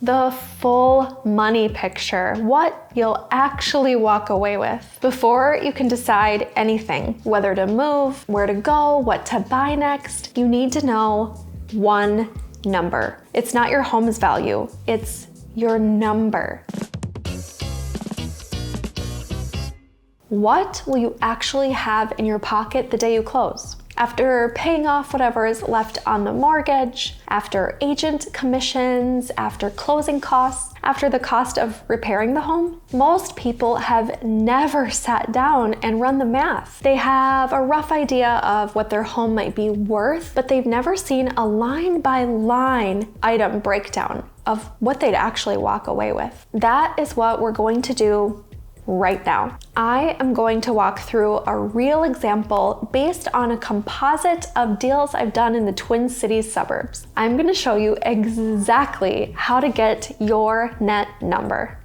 The full money picture, what you'll actually walk away with. Before you can decide anything, whether to move, where to go, what to buy next, you need to know one number. It's not your home's value, it's your number. What will you actually have in your pocket the day you close? After paying off whatever is left on the mortgage, after agent commissions, after closing costs, after the cost of repairing the home, most people have never sat down and run the math. They have a rough idea of what their home might be worth, but they've never seen a line-by-line item breakdown of what they'd actually walk away with. That is what we're going to do right now. I am going to walk through a real example based on a composite of deals I've done in the Twin Cities suburbs. I'm going to show you exactly how to get your net number.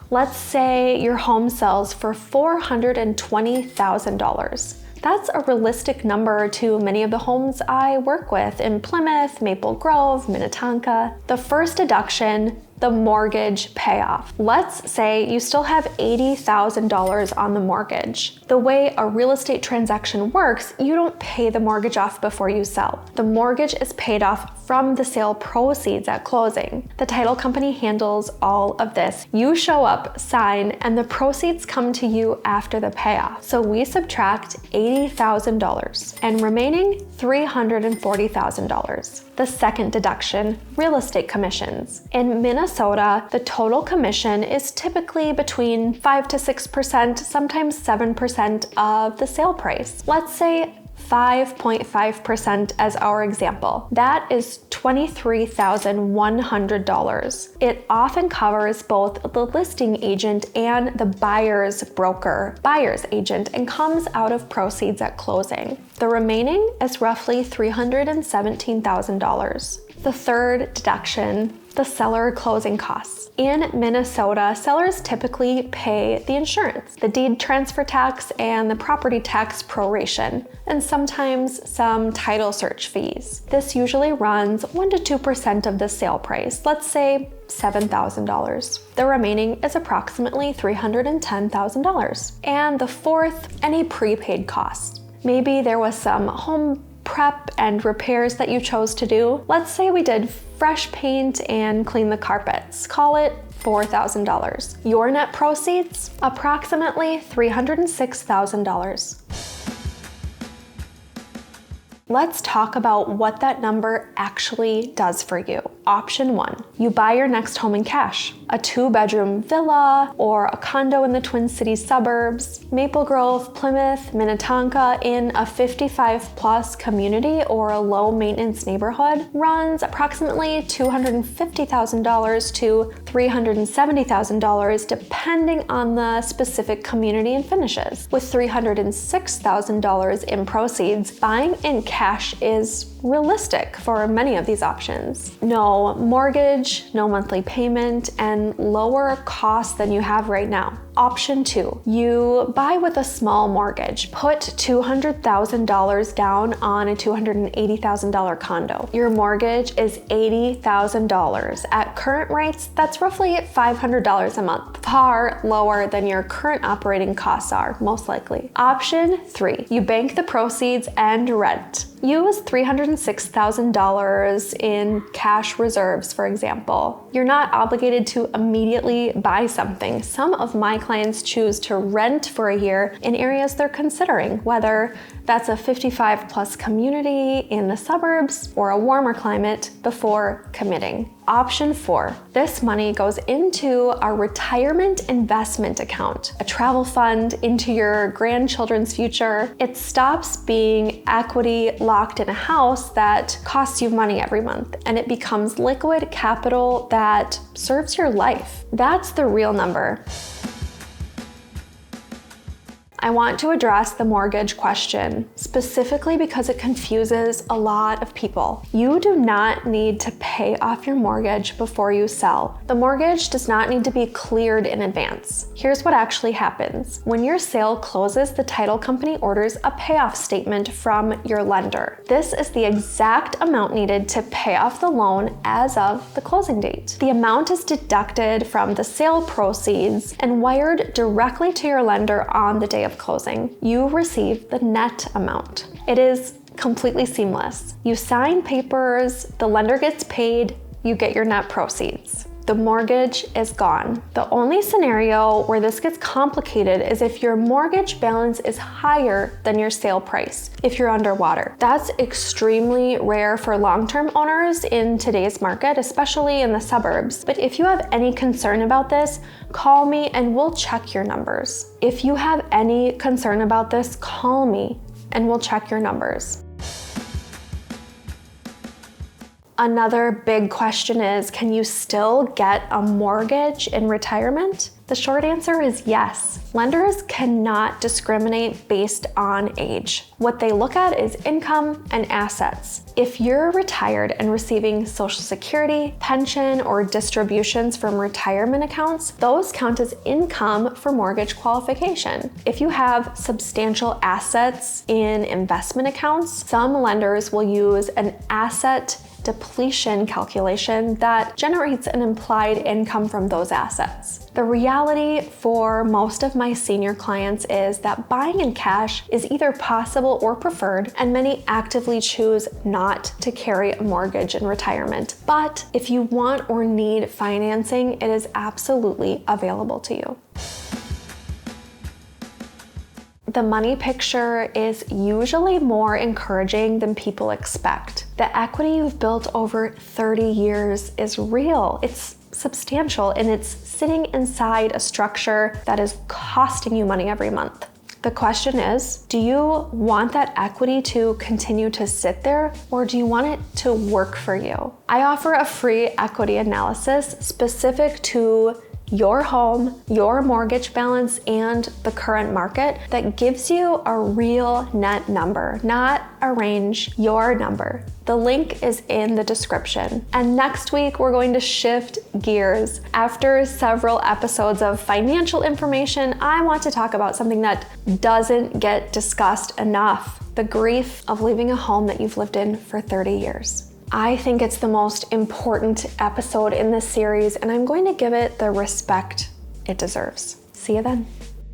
Let's say your home sells for $420,000. That's a realistic number to many of the homes I work with in Plymouth, Maple Grove, Minnetonka. The first deduction, the mortgage payoff. Let's say you still have $80,000 on the mortgage. The way a real estate transaction works, you don't pay the mortgage off before you sell. The mortgage is paid off from the sale proceeds at closing. The title company handles all of this. You show up, sign, and the proceeds come to you after the payoff. So we subtract $80,000 and remaining $340,000. The second deduction, real estate commissions. In Minnesota, the total commission is typically between 5 to 6%, sometimes 7% of the sale price. Let's say 5.5% as our example. That is $23,100. It often covers both the listing agent and the buyer's broker, buyer's agent, and comes out of proceeds at closing. The remaining is roughly $317,000. The third deduction, the seller closing costs. In Minnesota, sellers typically pay the insurance, the deed transfer tax, and the property tax proration, and sometimes some title search fees. This usually runs 1 to 2% of the sale price, let's say $7,000. The remaining is approximately $310,000. And the fourth, any prepaid costs. Maybe there was some home prep and repairs that you chose to do. Let's say we did fresh paint and clean the carpets. Call it $4,000. Your net proceeds? Approximately $306,000. Let's talk about what that number actually does for you. Option 1, you buy your next home in cash. A 2-bedroom villa or a condo in the Twin Cities suburbs, Maple Grove, Plymouth, Minnetonka in a 55+ community or a low maintenance neighborhood runs approximately $250,000 to $370,000 depending on the specific community and finishes. With $306,000 in proceeds, buying in cash is realistic for many of these options. No mortgage, no monthly payment, and lower costs than you have right now. Option 2, you buy with a small mortgage. Put $200,000 down on a $280,000 condo. Your mortgage is $80,000. At current rates, that's roughly $500 a month. Far lower than your current operating costs are, most likely. Option 3, you bank the proceeds and rent. Use $306,000 in cash reserves, for example. You're not obligated to immediately buy something. Some of my clients choose to rent for a year in areas they're considering, whether that's a 55+ community in the suburbs or a warmer climate, before committing. Option 4, this money goes into a retirement investment account, a travel fund into your grandchildren's future. It stops being equity locked in a house that costs you money every month, and it becomes liquid capital that serves your life. That's the real number. I want to address the mortgage question, specifically because it confuses a lot of people. You do not need to pay off your mortgage before you sell. The mortgage does not need to be cleared in advance. Here's what actually happens. When your sale closes, the title company orders a payoff statement from your lender. This is the exact amount needed to pay off the loan as of the closing date. The amount is deducted from the sale proceeds and wired directly to your lender on the day of closing. You receive the net amount. It is completely seamless. You sign papers, the lender gets paid, you get your net proceeds. The mortgage is gone. The only scenario where this gets complicated is if your mortgage balance is higher than your sale price, if you're underwater. That's extremely rare for long-term owners in today's market, especially in the suburbs. But if you have any concern about this, call me and we'll check your numbers. If you have any concern about this, call me and we'll check your numbers. Another big question is, can you still get a mortgage in retirement? The short answer is yes. Lenders cannot discriminate based on age. What they look at is income and assets. If you're retired and receiving Social Security, pension, or distributions from retirement accounts, those count as income for mortgage qualification. If you have substantial assets in investment accounts, some lenders will use an asset depletion calculation that generates an implied income from those assets. The reality for most of my senior clients is that buying in cash is either possible or preferred, and many actively choose not to carry a mortgage in retirement. But if you want or need financing, it is absolutely available to you. The money picture is usually more encouraging than people expect. The equity you've built over 30 years is real. It's substantial and it's sitting inside a structure that is costing you money every month. The question is, do you want that equity to continue to sit there, or do you want it to work for you? I offer a free equity analysis specific to your home, your mortgage balance, and the current market that gives you a real net number, not a range, your number. The link is in the description. And next week, we're going to shift gears. After several episodes of financial information, I want to talk about something that doesn't get discussed enough: the grief of leaving a home that you've lived in for 30 years. I think it's the most important episode in this series, and I'm going to give it the respect it deserves. See you then.